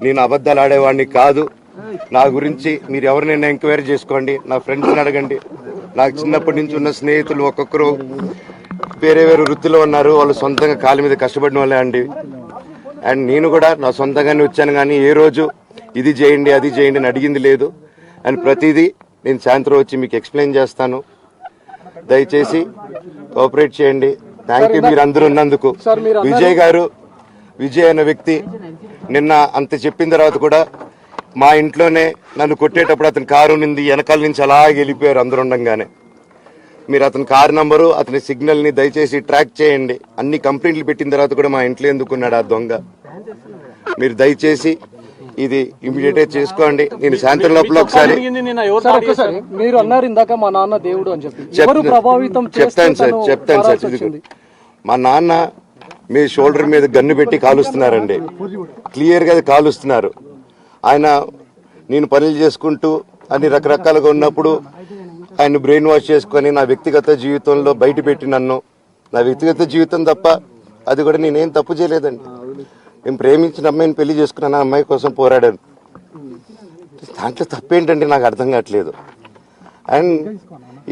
నేను అబద్ధాలు ఆడేవాడిని కాదు. నా గురించి మీరు ఎవరినైనా ఎంక్వైరీ చేసుకోండి, నా ఫ్రెండ్స్ని అడగండి. నాకు చిన్నప్పటి నుంచి ఉన్న స్నేహితులు ఒక్కొక్కరు వేరే వేరే వృత్తిలో ఉన్నారు. వాళ్ళు సొంతంగా కాళ్ళ మీద కష్టపడిన వాళ్ళే అండి. అండ్ నేను కూడా నా సొంతంగానే వచ్చాను, కానీ ఏ రోజు ఇది చేయండి అది చేయండి అని అడిగింది లేదు. అండ్ ప్రతిదీ నేను సాయంత్రం వచ్చి మీకు ఎక్స్ప్లెయిన్ చేస్తాను. దయచేసి కోఆపరేట్ చేయండి. థ్యాంక్ యూ మీరు అందరూ ఉన్నందుకు. విజయ్ అనే వ్యక్తి నిన్న అంత చెప్పిన తర్వాత కూడా మా ఇంట్లోనే నన్ను కొట్టేటప్పుడు అతని కారు నింది వెనకాల నుంచి అలాగే వెళ్ళిపోయారు అందరూ ఉండంగానే. మీరు అతని కారు నంబరు అతని సిగ్నల్ ని దయచేసి ట్రాక్ చేయండి. అన్ని కంప్లైంట్లు పెట్టిన తర్వాత కూడా మా ఇంట్లో ఎందుకున్నాడు ఆ దొంగ? మీరు దయచేసి ఇది ఇమీడియట్ గా చేసుకోండి. నేను సాయంత్రం లోపల ఒకసారి మీరు అన్నారు ఇందాక మా నాన్న దేవుడు అని చెప్పి చెప్తాను సార్. మా నాన్న మీ షోల్డర్ మీద గన్ను పెట్టి కాలుస్తున్నారండి, క్లియర్ గా కాలుస్తున్నారు. ఆయన నేను పనులు చేసుకుంటూ అన్ని రకరకాలుగా ఉన్నప్పుడు ఆయన బ్రెయిన్ వాష్ చేసుకుని నా వ్యక్తిగత జీవితంలో బయట పెట్టి నన్ను, నా వ్యక్తిగత జీవితం తప్ప అది కూడా నేనేం తప్పు చేయలేదండి. నేను ప్రేమించిన అమ్మాయిని పెళ్లి చేసుకున్నాను, ఆ అమ్మాయి కోసం పోరాడాను. దాంట్లో తప్పేంటంటే నాకు అర్థం కావట్లేదు. అండ్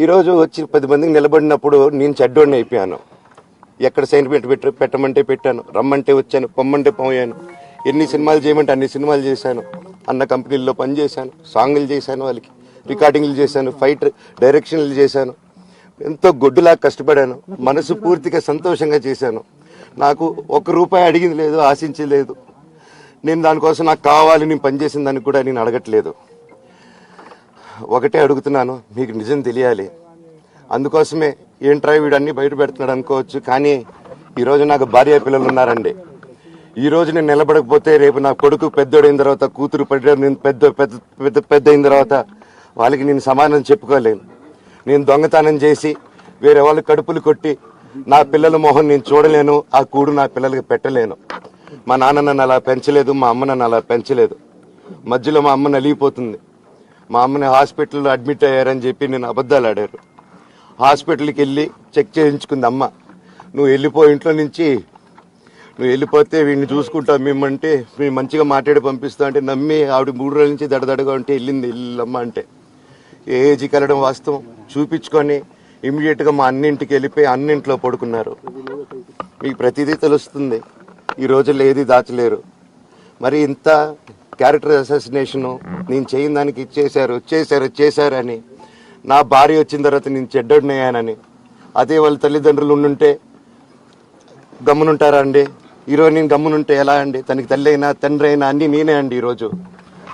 ఈరోజు వచ్చి 10 మందికి నిలబడినప్పుడు నేను చెడ్డోడిని అయిపోయాను. ఎక్కడ సైన్ పెట్టమంటే పెట్టాను, రమ్మంటే వచ్చాను, పొమ్మంటే పోయాను. ఎన్ని సినిమాలు చేయమంటే అన్ని సినిమాలు చేశాను. అన్న కంపెనీల్లో పనిచేశాను, సాంగ్లు చేశాను, వాళ్ళకి రికార్డింగ్లు చేశాను, ఫైట్ డైరెక్షన్లు చేశాను. ఎంతో గొడ్డులాగా కష్టపడాను, మనసు పూర్తిగా సంతోషంగా చేశాను. నాకు ₹1 అడిగింది లేదు, ఆశించలేదు. నేను దానికోసం నాకు కావాలి, నేను పనిచేసిన దానికి కూడా నేను అడగట్లేదు. ఒకటే అడుగుతున్నాను, మీకు నిజం తెలియాలి. అందుకోసమే ఏంట్రా వీడు అన్ని బయట పెడుతున్నాడు అనుకోవచ్చు, కానీ ఈరోజు నాకు భార్య పిల్లలు ఉన్నారండి. ఈ రోజు నేను నిలబడకపోతే రేపు నా కొడుకు పెద్దోడైన తర్వాత, కూతురు నేను పెద్ద అయిన తర్వాత వాళ్ళకి నేను సమాధానం చెప్పుకోలేను. నేను దొంగతనం చేసి వేరే వాళ్ళ కడుపులు కొట్టి నా పిల్లల మొహం నేను చూడలేను, ఆ కూడు నా పిల్లలకి పెట్టలేను. మా నాన్న నన్ను అలా పెంచలేదు, మా అమ్మ నన్ను అలా పెంచలేదు. మధ్యలో మా అమ్మ నలిగిపోతుంది. మా అమ్మని హాస్పిటల్లో అడ్మిట్ అయ్యారని చెప్పి నేను అబద్ధాలు ఆడారు. హాస్పిటల్కి వెళ్ళి చెక్ చేయించుకుంది అమ్మ. నువ్వు వెళ్ళిపో ఇంట్లో నుంచి, నువ్వు వెళ్ళిపోతే వీడిని చూసుకుంటావు మేమంటే, మేము మంచిగా మాట్లాడి పంపిస్తా అంటే నమ్మి ఆవిడ 3 రోజుల నుంచి దడదడగా ఉంటే వెళ్ళమ్మ అంటే. ఏజీకి వెళ్ళడం వాస్తవం చూపించుకొని ఇమీడియట్గా మా అన్నింటికి వెళ్ళిపోయి అన్నింట్లో పడుకున్నారు. మీకు ప్రతిదీ తెలుస్తుంది. ఈ రోజుల్లో ఏది దాచలేరు. మరి ఇంత క్యారెక్టర్ అసాసినేషను నేను చేయని దానికి చేశారు అని, నా భార్య వచ్చిన తర్వాత నేను చెడ్డోడినయ్యానని, అదే వాళ్ళ తల్లిదండ్రులు ఉండుంటే గమ్మునుంటారా అండి? ఈరోజు నేను గమ్మునుంటే ఎలా అండి? తనకి తల్లి అయినా తండ్రి అయినా అన్నీ నేనే అండి. ఈరోజు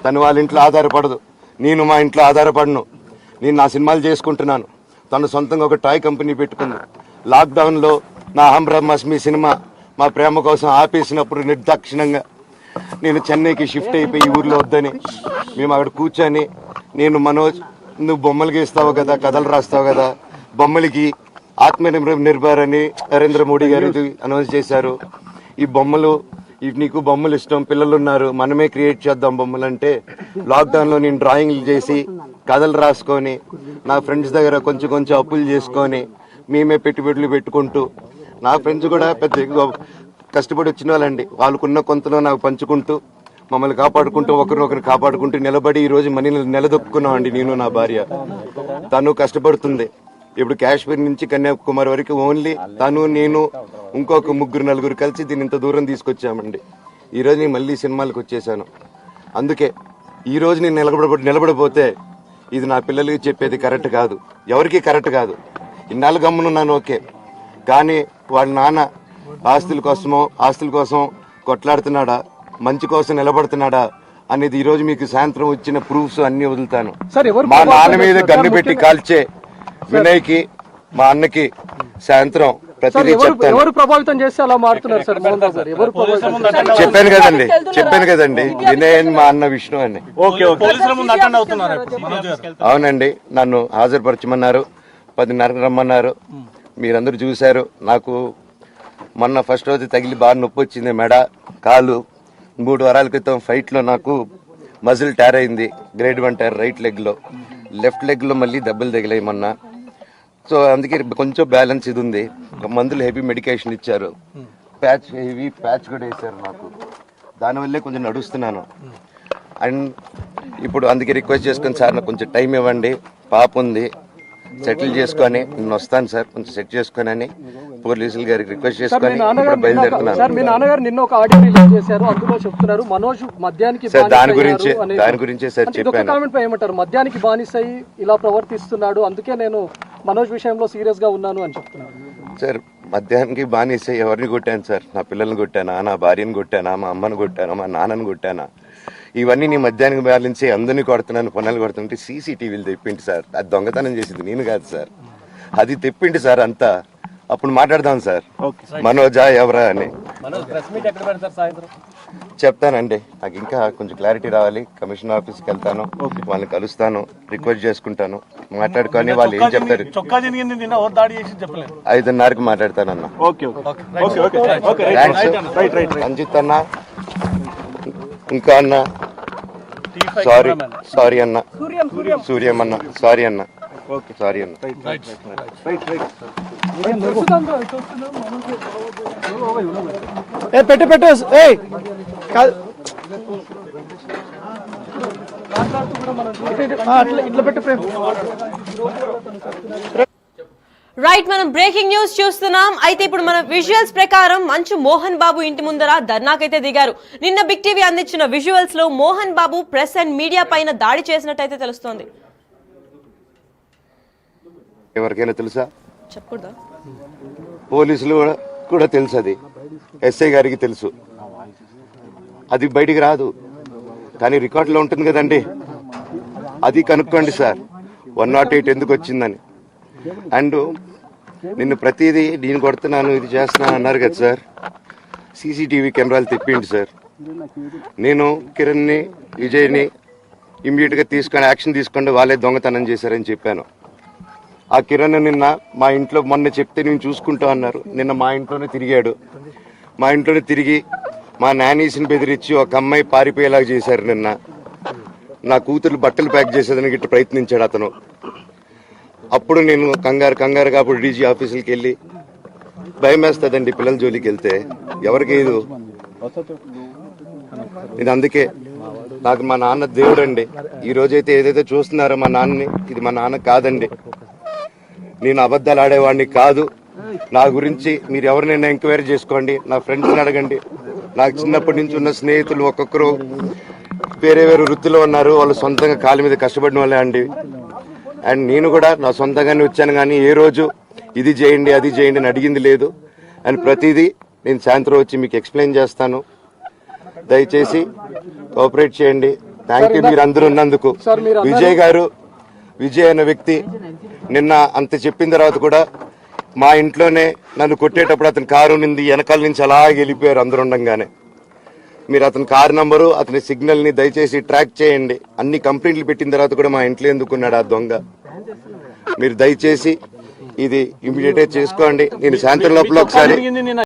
తను వాళ్ళ ఇంట్లో ఆధారపడదు, నేను మా ఇంట్లో ఆధారపడను. నేను నా సినిమాలు చేసుకుంటున్నాను. తను సొంతంగా ఒక టాయ్ కంపెనీ పెట్టుకుంది. లాక్డౌన్లో నా అహం బ్రహ్మాస్మి సినిమా మా ప్రేమ కోసం ఆపేసినప్పుడు నిర్దాక్షిణంగా నేను చెన్నైకి షిఫ్ట్ అయిపోయి ఈ ఊర్లో వద్దని మేము అక్కడ కూర్చొని, నేను మనోజ్ నువ్వు బొమ్మలు గీస్తావు కదా, కథలు రాస్తావు కదా, బొమ్మలకి ఆత్మనిర్భర్ అని నరేంద్ర మోడీ గారు అనౌన్స్ చేశారు. ఈ బొమ్మలు నీకు బొమ్మలు ఇష్టం, పిల్లలు ఉన్నారు, మనమే క్రియేట్ చేద్దాం బొమ్మలు అంటే, లాక్డౌన్లో నేను డ్రాయింగ్లు చేసి కథలు రాసుకొని నా ఫ్రెండ్స్ దగ్గర కొంచెం అప్పులు చేసుకొని మేమే పెట్టుబడులు పెట్టుకుంటూ, నా ఫ్రెండ్స్ కూడా పెద్ద కష్టపడి వచ్చిన వాళ్ళండి. వాళ్ళకున్న కొంతలో నాకు పంచుకుంటూ, మమ్మల్ని కాపాడుకుంటూ, ఒకరినొకరు కాపాడుకుంటూ నిలబడి ఈరోజు మనీని నిలదొక్కున్నామండి. నేను నా భార్య, తను కష్టపడుతుంది. ఇప్పుడు కాశ్మీర్ నుంచి కన్యాకుమారి వరకు ఓన్లీ తను, నేను, ఇంకొక 3-4 కలిసి దీన్ని ఇంత దూరం తీసుకొచ్చామండి. ఈరోజు నేను మళ్ళీ సినిమాలకు వచ్చేసాను. అందుకే ఈరోజు నేను నిలబడపోతే ఇది నా పిల్లలకి చెప్పేది కరెక్ట్ కాదు, ఎవరికి కరెక్ట్ కాదు. ఇన్నాళ్ళు గమ్మునున్నాను ఓకే, కానీ వాళ్ళ నాన్న ఆస్తుల కోసం కొట్లాడుతున్నాడా, మంచి కోసం నిలబడుతున్నాడా అనేది ఈరోజు మీకు సాయంత్రం వచ్చిన ప్రూఫ్స్ అన్ని వదులుతాను. మా నాన్న మీద గన్ను పెట్టి కాల్చే వినయ్కి, మా అన్నకి సాయంత్రం ప్రతిదీ చెప్తాను. చెప్పాను కదండి వినయ్ అని, మా అన్న విష్ణు అని. అవునండి, నన్ను హాజరుపరచమన్నారు, 10:30 రమ్మన్నారు. మీరందరూ చూశారు. నాకు మొన్న ఫస్ట్ రోజు తగిలి బాగా నొప్పి వచ్చింది, మెడ, కాలు. 3 వారాల క్రితం ఫైట్లో నాకు మజిల్ టైర్ అయింది, గ్రేడ్ 1 టైర్ రైట్ లెగ్లో. లెఫ్ట్ లెగ్లో మళ్ళీ దెబ్బలు తగిలాయి మొన్న. సో అందుకే కొంచెం బ్యాలెన్స్ ఇది ఉంది. మందులు హెవీ మెడికేషన్ ఇచ్చారు, హెవీ ప్యాచ్ కూడా వేశారు నాకు. దానివల్లే కొంచెం నడుస్తున్నాను. అండ్ ఇప్పుడు అందుకే రిక్వెస్ట్ చేసుకుని సార్ నాకు కొంచెం టైం ఇవ్వండి, పాప ఉంది, సెటిల్ చేసుకొని నేను వస్తాను సార్, కొంచెం సెట్ చేసుకొని అని పోలీసులు గారికి రిక్వెస్ట్ చేసుకొని ఇప్పుడు బయలుదేరుతున్నాను. సార్ మీ నాన్నగారు నిన్న ఒక ఆడియో రిలీజ్ చేశారు, అందులో చెప్తున్నారు మనోజ్ మద్యానికి సార్ దాని గురించే సార్ చెప్పాను. కామెంట్ పై ఏమంటారు? మద్యానికి బానిసై ఇలా ప్రవర్తిస్తున్నాడు, అందుకే నేను మనోజ్ విషయంలో సీరియస్ గా ఉన్నాను అని చెప్తున్నారు. సార్ మద్యానికి బానిస ఎవరిని కొట్టాను సార్? నా పిల్లల్ని కొట్టానా, నా భార్యను కొట్టానా, మా అమ్మని కొట్టానా, మా నాన్నని కొట్టానా? ఇవన్నీ నీ మద్యానికి బ్యాలెన్సే అందరినీ కొడుతున్నాను, పనులు కొడుతుంటే సీసీటీవీలు తెప్పిండి సార్. అది దొంగతనం చేసింది నేను కాదు సార్, అది తెప్పిండి సార్ అంతా. అప్పుడు మాట్లాడదాం సార్ మనోజా ఎవరా అని చెప్తానండి. నాకు ఇంకా కొంచెం క్లారిటీ రావాలి. కమిషన్ ఆఫీస్కి వెళ్తాను, వాళ్ళని కలుస్తాను, రిక్వెస్ట్ చేసుకుంటాను, మాట్లాడుకొని వాళ్ళు ఏం చెప్తారు. 5:30కి మాట్లాడతానన్నా. రంజిత్ అన్న, ఇంకా అన్న సారీ అన్న, సూర్యం అన్న సారీ అన్న, సారీ అన్న. పెట్టు ఇట్లా పెట్టు ప్రేమ్. రైట్, మనం బ్రేకింగ్ న్యూస్ చూస్తున్నాం. అయితే ఇప్పుడు మన విజువల్స్ ప్రకారం మంచు మోహన్ బాబు ఇంటి ముందర ధర్నాకైతే దిగారు. నిన్న బిగ్ టీవీ అందించిన విజువల్స్ లో Mohan Babu press and media పైన దాడి చేసినట్టయితే తెలుస్తోంది. ఎవరికైనా తెలుసా? చెప్పకూడదా? పోలీసులు కూడా తెలుసు, అది ఎస్ఐ గారికి తెలుసు. అది బయటికి రాదు, కానీ రికార్డులో ఉంటుంది కదండి, అది కనుక్కోండి సార్ 108 ఎందుకు వచ్చిందని. అండ్ నిన్ను ప్రతిదీ నేను కొడుతున్నాను, ఇది చేస్తున్నాను అన్నారు కదా సార్. సీసీటీవీ కెమెరాలు తెప్పిండి సార్. నేను కిరణ్ని, విజయ్ని ఇమ్మీడియట్గా తీసుకొని యాక్షన్ తీసుకోండి, వాళ్ళే దొంగతనం చేశారని చెప్పాను. ఆ కిరణ్ నిన్న మా ఇంట్లో మొన్న చెప్తే నేను చూసుకుంటా అన్నారు. నిన్న మా ఇంట్లోనే తిరిగాడు. మా ఇంట్లోనే తిరిగి మా నానీస్ని బెదిరించి ఒక అమ్మాయి పారిపోయేలాగా చేశారు. నిన్న నా కూతురు బట్టలు ప్యాక్ చేసేదానికి ఇట్లా ప్రయత్నించాడు అతను. అప్పుడు నేను కంగారుగా అప్పుడు డీజీ ఆఫీసులకి వెళ్ళి, భయం వేస్తుందండి పిల్లల జోలికి వెళ్తే, ఎవరికి ఇది. నేను అందుకే నాకు మా నాన్న దేవుడండి. ఈ రోజైతే ఏదైతే చూస్తున్నారో మా నాన్నని, ఇది మా నాన్న కాదండి. నేను అబద్ధాలు ఆడేవాడిని కాదు. నా గురించి మీరు ఎవరినైనా ఎంక్వైరీ చేసుకోండి, నా ఫ్రెండ్స్ని అడగండి. నాకు చిన్నప్పటి నుంచి ఉన్న స్నేహితులు ఒక్కొక్కరు వేరే వృత్తిలో ఉన్నారు, వాళ్ళు సొంతంగా కాళ్ళ మీద కష్టపడిన వాళ్ళే అండి. అండ్ నేను కూడా నా సొంతంగానే వచ్చాను, కానీ ఏ రోజు ఇది చేయండి అది చేయండి అని అడిగింది లేదు. అండ్ ప్రతిదీ నేను సాయంత్రం వచ్చి మీకు ఎక్స్ప్లెయిన్ చేస్తాను. దయచేసి కోఆపరేట్ చేయండి. థ్యాంక్ యూ మీరు అందరూ ఉన్నందుకు. విజయ్ అనే వ్యక్తి నిన్న అంత చెప్పిన తర్వాత కూడా మా ఇంట్లోనే నన్ను కొట్టేటప్పుడు అతని కారు నింది వెనకాల నుంచి అలా వెళ్ళిపోయారు అందరు ఉండంగానే. మీరు అతని కారు నంబరు, అతని సిగ్నల్ని దయచేసి ట్రాక్ చేయండి. అన్ని కంప్లైంట్లు పెట్టిన తర్వాత కూడా మా ఇంట్లో ఎందుకున్నాడు ఆ దొంగ? మీరు దయచేసి ఇది ఇమీడియట్ గా చేసుకోండి. నేను సాయంత్రం లోపల ఒకసారి